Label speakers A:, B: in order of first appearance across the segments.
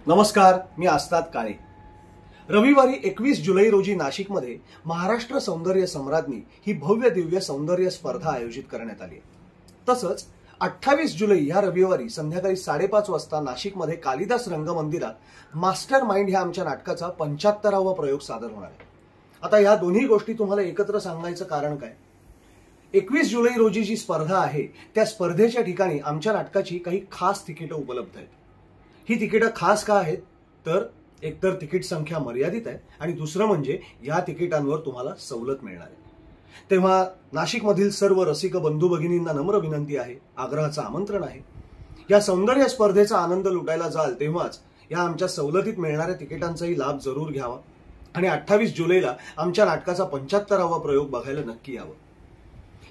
A: नमस्कार, मी आस्ताद काळे। रविवारी 21 जुलै रोजी नाशिकमध्ये महाराष्ट्र सौंदर्य सम्राज्ञी ही भव्य दिव्य सौंदर्य स्पर्धा आयोजित करण्यात आली आहे। तसंच 28 जुलै या रविवारी संध्याकाळी 5:30 वाजता नाशिकमध्ये कालिदास रंगमंदिरात मास्टर माइंड ह्या आमच्या नाटकाचा 75वा प्रयोग सादर होणार आहे। आता या दोन्ही गोष्टी तुम्हाला एकत्र सांगायचं कारण काय? 21 जुलै रोजी जी स्पर्धा आहे त्या स्पर्धेच्या ठिकाणी आमच्या नाटकाची काही खास तिकीटं उपलब्ध आहेत। ही तिकीटं खास का आहेत? तर एकतर तिकीट संख्या मर्यादित आहे आणि दुसरं म्हणजे या तिकिटांवर तुम्हाला सवलत मिळणार आहे। तेव्हा नाशिकमधील सर्व रसिक बंधू भगिनींना नम्र विनंती आहे, आग्रहाचं आमंत्रण आहे, या सौंदर्य स्पर्धेचा आनंद लुटायला जाल तेव्हाच या आमच्या सवलतीत मिळणाऱ्या तिकिटांचाही लाभ जरूर घ्यावा आणि 28 जुलैला आमच्या नाटकाचा 75वा प्रयोग बघायला नक्की यावं।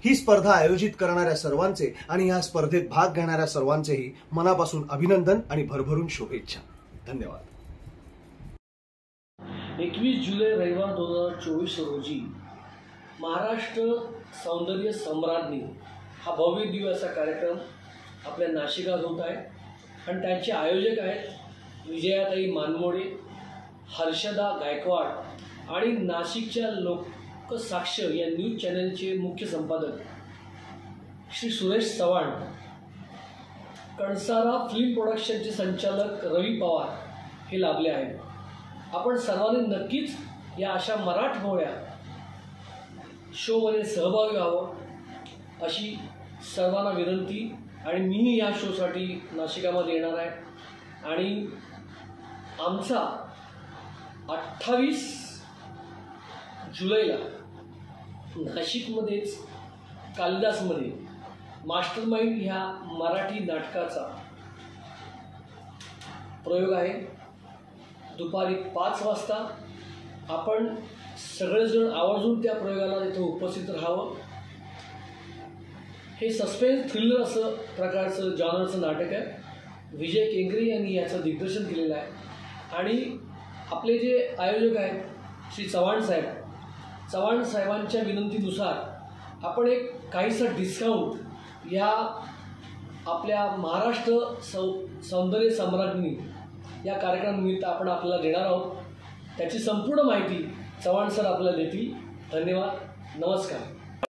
A: ही स्पर्धा आयोजित करणाऱ्या सर्वांचे आणि या स्पर्धेत भाग घेणाऱ्या सर्वांचेही मनापासून अभिनंदन आणि भरभरून शुभेच्छा। धन्यवाद।
B: 21 जुलै रविवार 2024 रोजी महाराष्ट्र सौंदर्य सम्राज्ञी हा भव्य दिव्य असा कार्यक्रम आपल्या नाशिकात होत आहे आणि त्यांचे आयोजक आहेत विजयाताई मानमोडे, हर्षदा गायकवाड आणि नाशिकच्या लोकसाक्ष या न्यूज चॅनलचे मुख्य संपादक श्री सुरेश चव्हाण, कणसारा फिल्म प्रोडक्शनचे संचालक रवी पवार हे लाभले आहेत। आपण सर्वांनी नक्कीच या अशा मराठमोळ्या शोमध्ये सहभागी व्हावं अशी सर्वांना विनंती आणि मीही या शोसाठी नाशिकामध्ये येणार आहे आणि आमचा 28 जुलैला नाशिकमध्येच कालिदासमध्ये मास्टर माइंड ह्या मराठी नाटकाचा प्रयोग आहे। दुपारी 5 वाजता आपण सगळेजण आवर्जून त्या प्रयोगाला तिथे उपस्थित राहावं। हे सस्पेन्स थ्रिलर असं प्रकारचं जॉनरचं नाटक आहे। विजय केंगरे यांनी याचं दिग्दर्शन केलेलं आहे आणि आपले जे आयोजक आहेत श्री चव्हाण साहेबांच्या विनंतीनुसार आपण एक काहीसा डिस्काउंट या आपल्या महाराष्ट्र सौंदर्य सम्राज्ञी या कार्यक्रमानिमित्त आपण आपल्याला देणार आहोत। त्याची संपूर्ण माहिती चव्हाण सर आपल्याला देतील। धन्यवाद, नमस्कार।